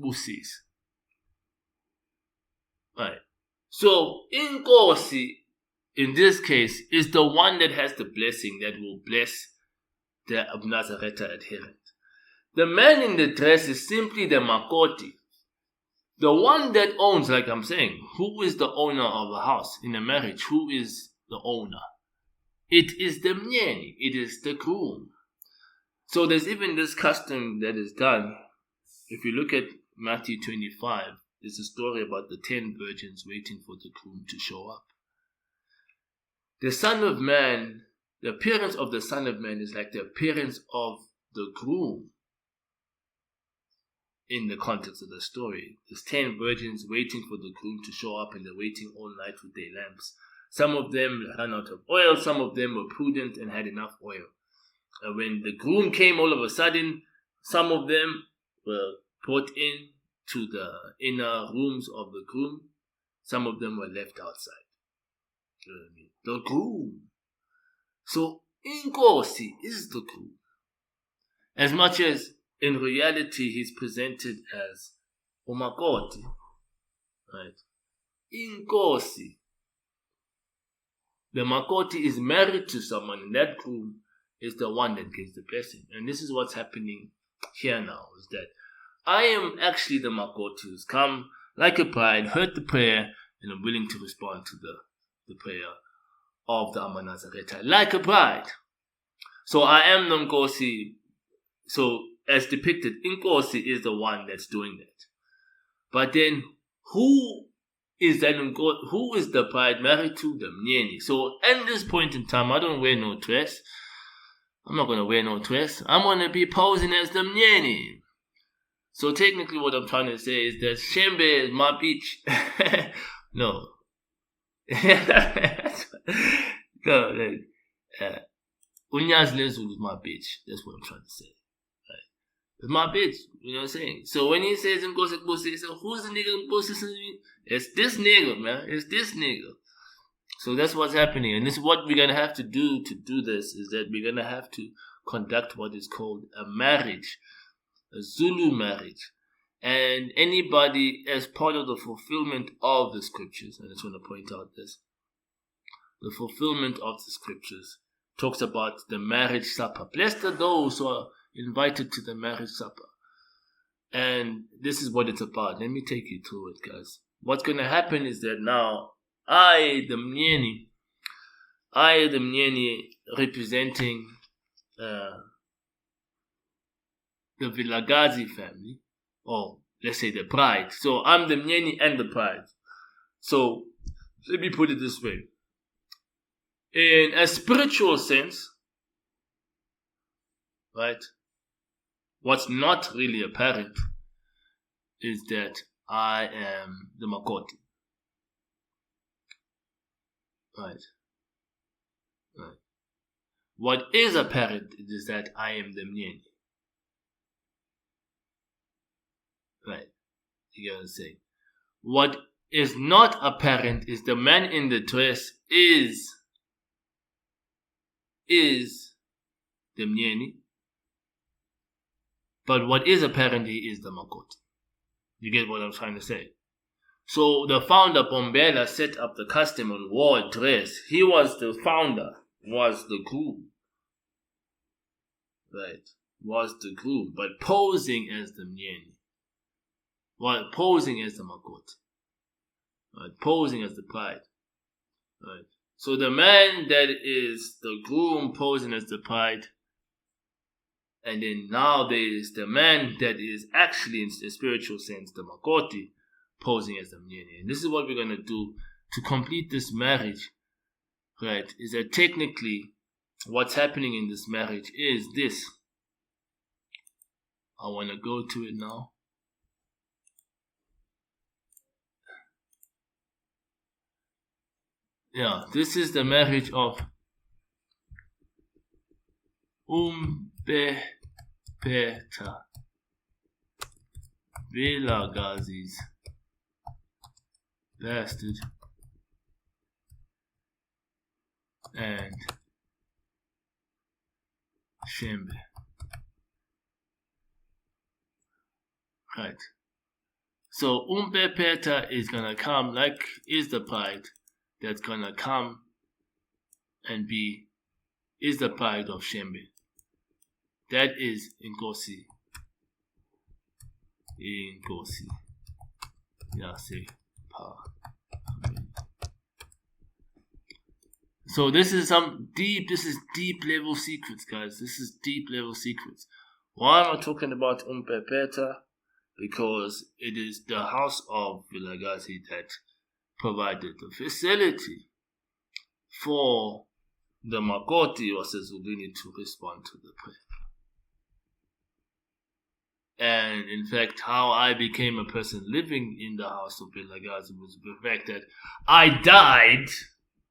Right. So, INKOSI, in this case, is the one that has the blessing that will bless the UBUNAZARETHA adherent. The man in the dress is simply the MAKOTI. The one that owns, like I'm saying, who is the owner of a house in a marriage? Who is the owner? It is the MNYENI. It is the groom. So there's even this custom that is done. If you look at Matthew 25, there's a story about the 10 virgins waiting for the groom to show up. The Son of Man, the appearance of the Son of Man is like the appearance of the groom. In the context of the story, there's 10 virgins waiting for the groom to show up, and they're waiting all night with their lamps. Some of them ran out of oil, some of them were prudent and had enough oil. And when the groom came, all of a sudden, some of them were brought in to the inner rooms of the groom. Some of them were left outside. You know what I mean? The groom. So, INKOSI is the groom. As much as in reality, he's presented as UMAKOTI, right? INKOSI. The MAKOTI is married to someone, and that groom is the one that gives the blessing. And this is what's happening here now, is that I am actually the MAKOTI who's come like a bride, heard the prayer, and I'm willing to respond to the prayer of the UBUNAZARETHA like a bride. So I am the INKOSI. So as depicted, INKOSI is the one that's doing that. But then, who is the bride married to? The MNYENI. So at this point in time, I don't wear no dress. I'm not going to wear no dress. I'm going to be posing as the MNYENI. So technically what I'm trying to say is that SHEMBE is my beach. No. No, UNYAZI is my beach. That's what I'm trying to say. It's my bitch, you know what I'm saying? So when he says INKOSI, he says, who's the nigga INKOSI? It's this nigga, man. It's this nigga. So that's what's happening. And this is what we're going to have to do this, is that we're going to have to conduct what is called a marriage, a ZULU marriage. And anybody, as part of the fulfillment of the scriptures, and I just want to point out this, the fulfillment of the scriptures talks about the marriage supper. Blessed are those who are invited to the marriage supper. And this is what it's about. Let me take you through it, guys. What's going to happen is that now I, the MNYENI, representing the Vilagazi family, or let's say the bride. So I'm the MNYENI and the bride. So let me put it this way. In a spiritual sense, right, what's not really apparent is that I am the MAKOTI. Right. What is apparent is that I am the MNYENI. Right. You get what I'm saying? What is not apparent is the man in the dress is the MNYENI. But what is apparent is the MAKOTI. You get what I'm trying to say? So the founder, Bombela, set up the custom and wore a dress. He was the founder, was the groom. Right. Was the groom, but posing as the MNYENI. Well, posing as the MAKOTI. Right. Posing as the bride. Right. So the man that is the groom posing as the bride, and then now there is the man that is actually, in the spiritual sense, the MAKOTI, posing as the MNYENI. And this is what we're going to do to complete this marriage, right? Is that technically what's happening in this marriage is this. I want to go to it now. Yeah, this is the marriage of Umbeta Vilagazi's bastard and SHEMBE. Right. So Umpepeta is gonna come, like is the pride that's gonna come and is the pride of Shembe. That is Inkosi. Inkosi. Yase Pa. So this is deep level secrets, guys. This is deep level secrets. Why am I talking about Umpepeta? Because it is the house of Vilagazi that provided the facility for the Makoti or Zulu to respond to the prayer. And in fact, how I became a person living in the house of Vilagazi was the fact that I died.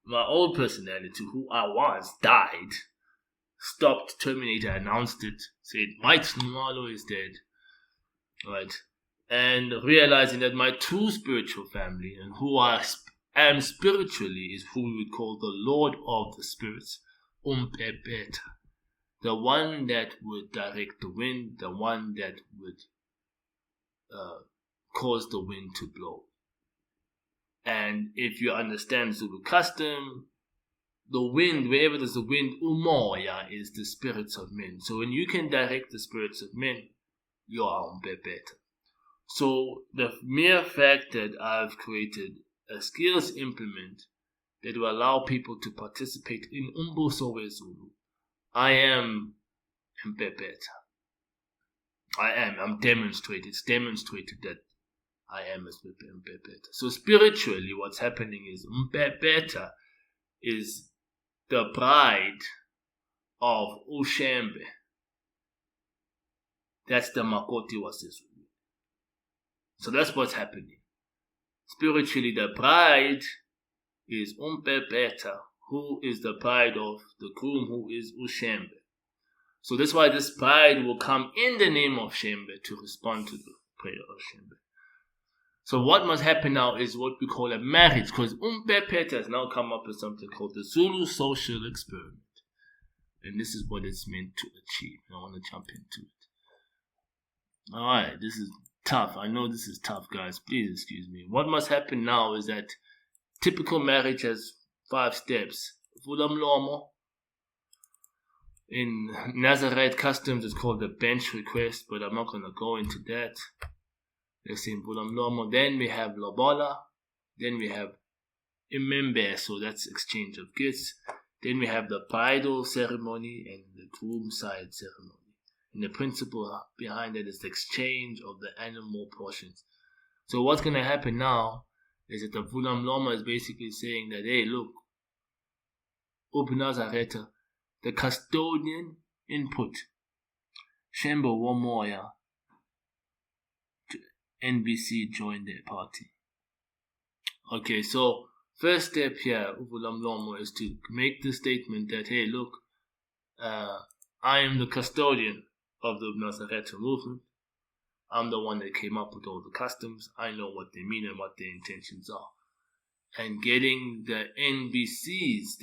My old personality, who I was, died, stopped, terminated, announced it, said, White Nwalo is dead, right? And realizing that my true spiritual family and who I am spiritually is who we would call the Lord of the Spirits, Umpepeta, the one that would direct the wind, the one that would cause the wind to blow. And if you understand Zulu custom, the wind, wherever there's a wind, umoya is the spirits of men. So when you can direct the spirits of men, you are Umpepeta. So the mere fact that I've created a skills implement that will allow people to participate in UMBUSO Zulu, I am Umpepeta. I'm demonstrated. It's demonstrated that I am a Umpepeta. So spiritually, what's happening is Umpepeta is the bride of Ushembe. That's the Makoti Wasizulu. So that's what's happening. Spiritually, the bride is Umpepeta, who is the bride of the groom, who is Ushembe. So that's why this bride will come in the name of Shembe to respond to the prayer of Shembe. So what must happen now is what we call a marriage, because Umpepeta has now come up with something called the Zulu social experiment. And this is what it's meant to achieve. I want to jump into it. Alright, this is tough. I know this is tough, guys. Please excuse me. What must happen now is that typical marriage has 5 steps. Vulamlomo. In Nazareth customs, it's called the bench request, but I'm not going to go into that. Let's say in Vulamlomo. Then we have Lobola. Then we have Imembe, so that's exchange of gifts. Then we have the bridal ceremony and the groom side ceremony. And the principle behind it is the exchange of the animal portions. So what's going to happen now is that the Vulamlomo is basically saying that, hey, look, UBUNAZARETHA, the custodian input, Shembe Womoya, NBC join their party. Okay, so first step here, Vulamlomo, is to make the statement that, hey, look, I am the custodian of the UBUNAZARETHA movement. I'm the one that came up with all the customs. I know what they mean and what their intentions are. And getting the NBCs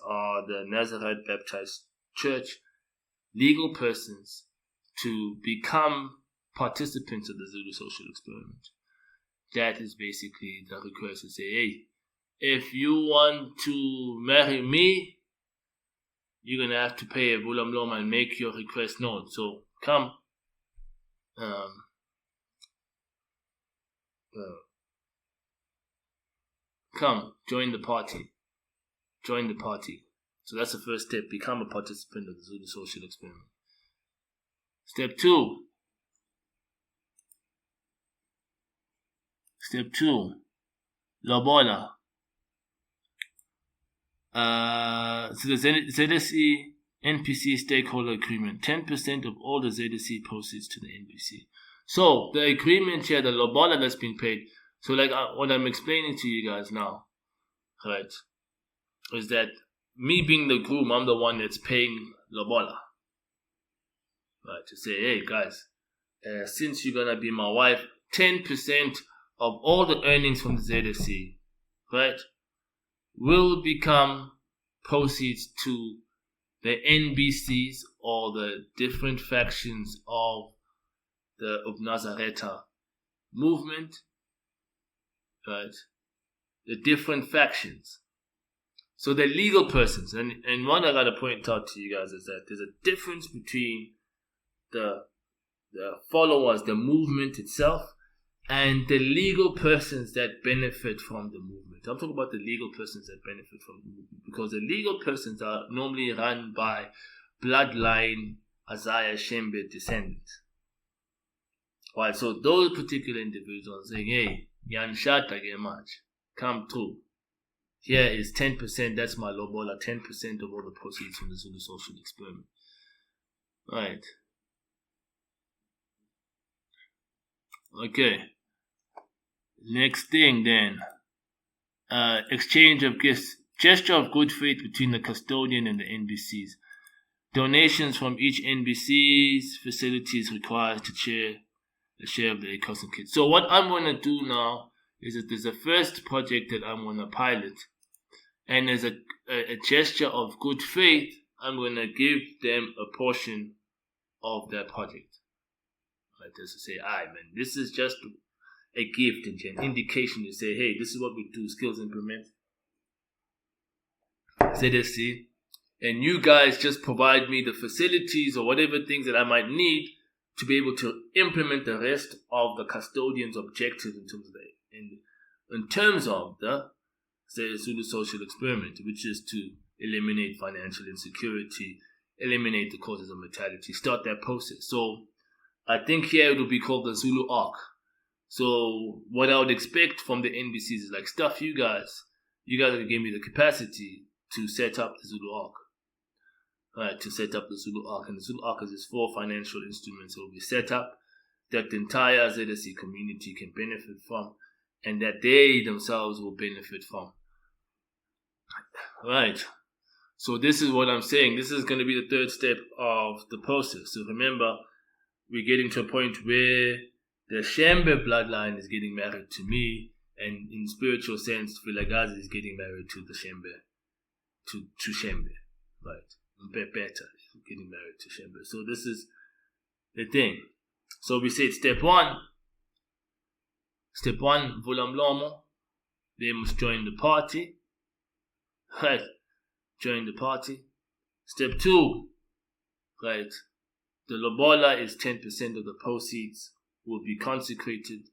are the Nazareth Baptist Church legal persons to become participants of the Zulu social experiment. That is basically the request to say, hey, if you want to marry me, you're going to have to pay a Vulamlomo and make your request known. So come. Come, join the party. Join the party. So that's the first step. Become a participant of the Zulu social experiment. Step 2. Step 2. Lobola. So the ZSE NPC stakeholder agreement. 10% of all the ZSE proceeds to the NPC. So the agreement here, the Lobola that's been paid. So like what I'm explaining to you guys now, right, is that me being the groom, I'm the one that's paying Lobola. Right, to say, hey guys, since you're going to be my wife, 10% of all the earnings from the ZSE, right, will become proceeds to the NBCs or the different factions of the UBUNAZARETHA movement, right? The different factions. So the legal persons, and one I gotta point out to you guys is that there's a difference between the followers, the movement itself, and the legal persons that benefit from the movement. I'm talking about the legal persons that benefit from the movement, because the legal persons are normally run by bloodline Isaiah Shembe descendants. Right, so those particular individuals saying, hey, Yanshata much, come through. Here is 10%, that's my lobola, 10% of all the proceeds from the Zulu social experiment. Right. Okay. Next thing then. Exchange of gifts. Gesture of good faith between the custodian and the NBCs. Donations from each NBC's facilities required to share a share of the EQUITABLE kit. So what I'm going to do now is that there's a first project that I'm going to pilot, and as a gesture of good faith, I'm going to give them a portion of that project. Right, just to say, man, this is just a gift and an indication to say, hey, this is what we do, skills implement. ZSC. And you guys just provide me the facilities or whatever things that I might need to be able to implement the rest of the custodian's objectives in terms of the Zulu social experiment, which is to eliminate financial insecurity, eliminate the causes of mortality, start that process. So I think here it will be called the Zulu Arc. So what I would expect from the NBCs is like, stuff you guys are giving me the capacity to set up the Zulu Arc. Right, to set up the Zulu Arc. And the Zulu Arc is 4 financial instruments that will be set up that the entire ZSC community can benefit from, and that they themselves will benefit from. Right. So this is what I'm saying. This is going to be the third step of the process. So remember, we're getting to a point where the Shembe bloodline is getting married to me, and in spiritual sense, Vilagazi is getting married to the Shembe, to Shembe, right? Better getting married to Shembe. So this is the thing. So we said step one, Vulamlomo, they must join the party, right? Join the party. Step 2, right? The lobola is 10% of the proceeds will be consecrated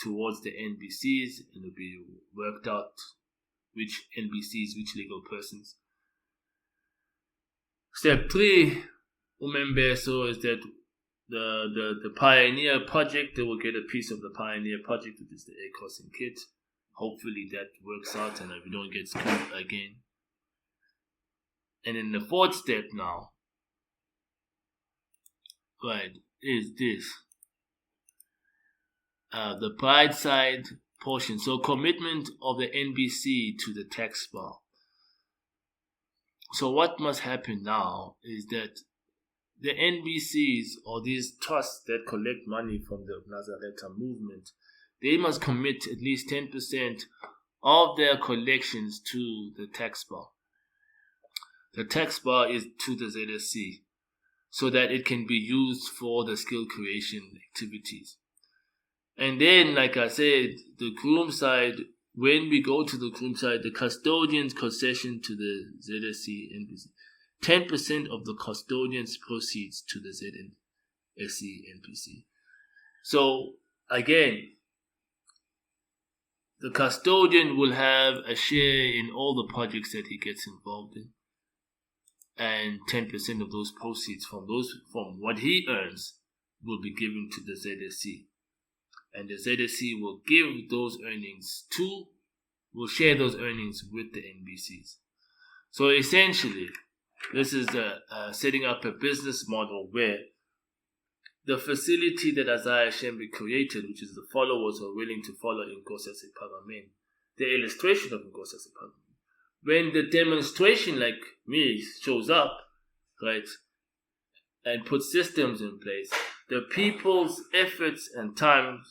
towards the NBCs, and will be worked out which NBCs, which legal persons. Step 3, UMBUSO, is that the Pioneer project, they will get a piece of the Pioneer project, which is the EQUITABLE kit. Hopefully that works out and we don't get screwed again. And then the 4th step now, right, is this. The pride side portion. So commitment of the NBC to the tax bar. So what must happen now is that the NBCs, or these trusts that collect money from the UBUNAZARETHA movement, they must commit at least 10% of their collections to the tax bar. The tax bar is to the ZSC, so that it can be used for the skill creation activities. And then, like I said, the GROOM side, when we go to the GROOM side, the custodian's concession to the ZSC NBC, 10% of the custodian's proceeds to the ZSC NPC. So, again, the custodian will have a share in all the projects that he gets involved in. And 10% of those proceeds from what he earns will be given to the ZSC. And the ZSC will give those earnings will share those earnings with the NBCs. So essentially, this is setting up a business model where the facility that Isaiah Shembe created, which is the followers who are willing to follow Inkosi Parliament, the illustration of Inkosi Parliament. When the demonstration like me shows up, right, and puts systems in place, the people's efforts and time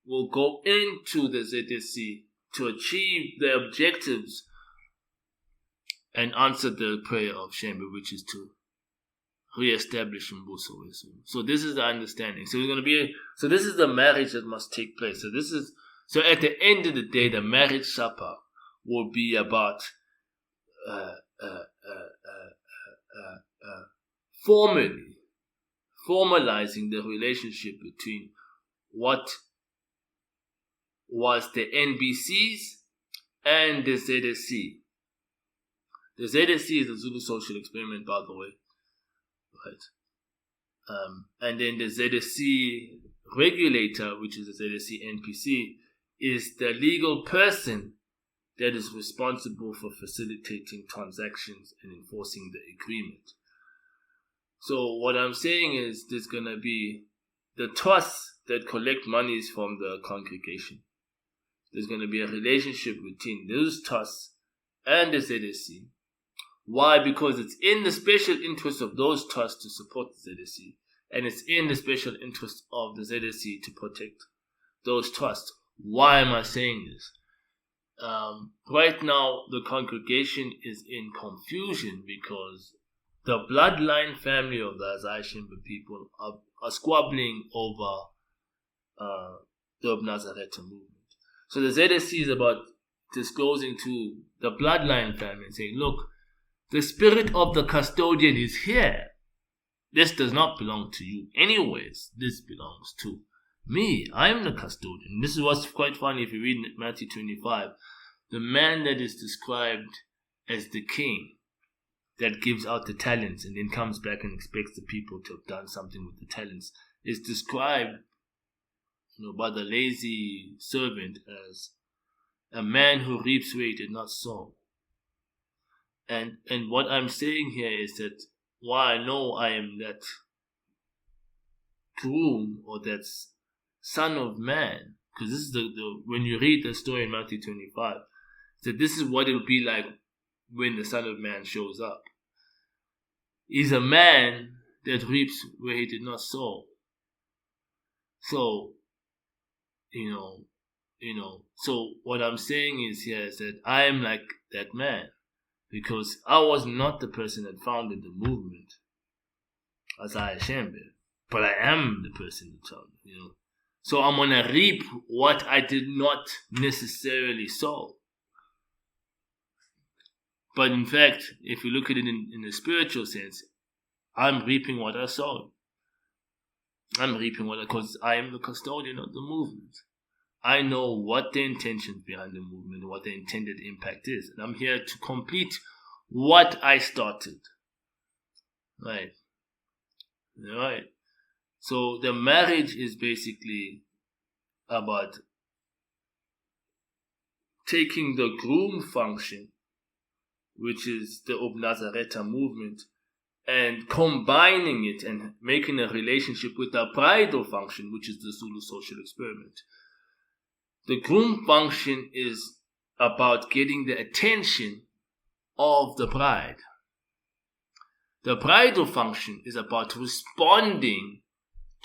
will go into the ZSC to achieve their objectives and answer the prayer of Shembe, which is to re-establish UMBUSO. So this is the understanding. So this is the marriage that must take place. So at the end of the day, the marriage supper will be about formalizing the relationship between what was the NBCs and the ZSC. The ZSC is the Zulu Social Experiment, by the way, right? And then the ZSC regulator, which is the ZSC NPC, is the legal person that is responsible for facilitating transactions and enforcing the agreement. So what I'm saying is there's going to be the trusts that collect monies from the congregation. There's going to be a relationship between those trusts and the ZSC. Why? Because it's in the special interest of those trusts to support the ZSC, and it's in the special interest of the ZSC to protect those trusts. Why am I saying this? Right now, the congregation is in confusion because the bloodline family of the SHEMBE people are squabbling over the UBUNAZARETHA movement. So the ZSC is about disclosing to the bloodline family and saying, look, the spirit of the custodian is here. This does not belong to you. Anyways, this belongs to me. I am the custodian. This is what's quite funny if you read Matthew 25. The man that is described as the king that gives out the talents and then comes back and expects the people to have done something with the talents is described, by the lazy servant as a man who reaps where he did not sow. And what I'm saying here is that why I know I am that groom or that son of man, because this is the when you read the story in Matthew 25, that this is what it'll be like when the Son of Man shows up. He's a man that reaps where he did not sow. So, so what I'm saying is here is that I am like that man, because I was not the person that founded the movement as SHEMBE, but I am the person that founded it, So I'm going to reap what I did not necessarily sow. But in fact, if you look at it in a spiritual sense, I'm reaping what I sowed. I'm reaping because I am the custodian of the movement. I know what the intentions behind the movement, what the intended impact is. And I'm here to complete what I started. Right. So the marriage is basically about taking the groom function, which is the UBUNAZARETHA movement, and combining it and making a relationship with the bridal function, which is the Zulu social experiment. The groom function is about getting the attention of the bride. The bridal function is about responding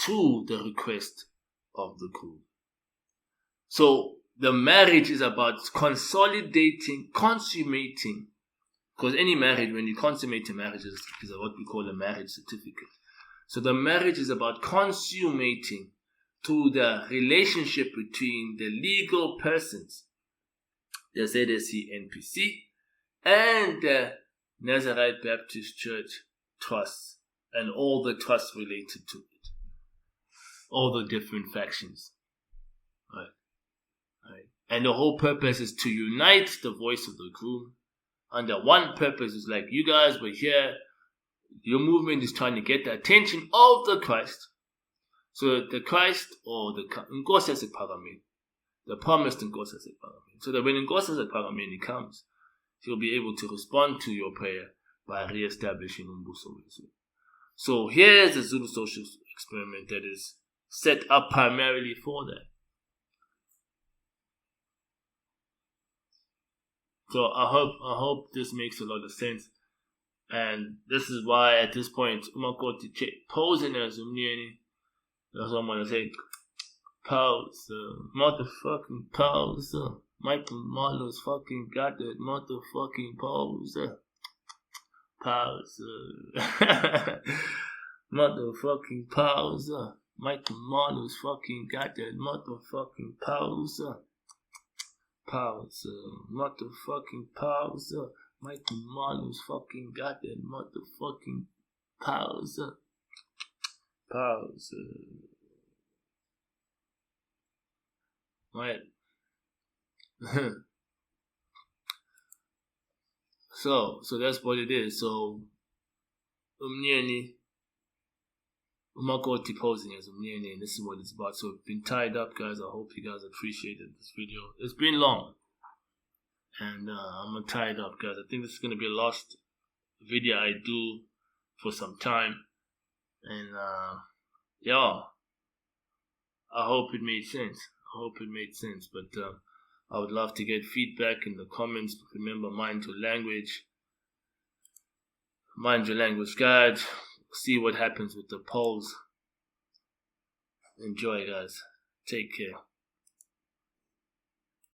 to the request of the groom. So the marriage is about consolidating, consummating, because any marriage, when you consummate a marriage, is what we call a marriage certificate. So the marriage is about consummating to the relationship between the legal persons, the ZSC NPC, and the Nazarite Baptist Church trusts, and all the trusts related to it, all the different factions. Right. And the whole purpose is to unite the voice of the groom under one purpose. Is like, you guys were here, your movement is trying to get the attention of the Christ, so that the Christ, or the INKOSI, the promised INKOSI, so that when INKOSI comes, he'll be able to respond to your prayer by re-establishing UMBUSO. So here's the Zulu social experiment that is set up primarily for that. So I hope this makes a lot of sense, and this is why at this point UMAKOTI posing as UMNYENI. That's what I'm gonna say. Pause, motherfucking pause. Michael Marlowe's fucking got that motherfucking pause. Pausa. Motherfucking pausa. Michael Manu's fucking got that motherfucking pausa. Pausa. Motherfucking pausa. Michael Manu's fucking got that motherfucking pausa. Pausa. Right. So that's what it is. So UMNYENI, UMAKOTI posing as UMNYENI, and this is what it's about. So I've been tied up, guys. I hope you guys appreciated this video. It's been long, and I'm tied up, guys. I think this is gonna be a last video I do for some time, and yeah, I hope it made sense. But I would love to get feedback in the comments. Remember, mind your language. Mind your language, guys. See what happens with the polls. Enjoy, guys. Take care.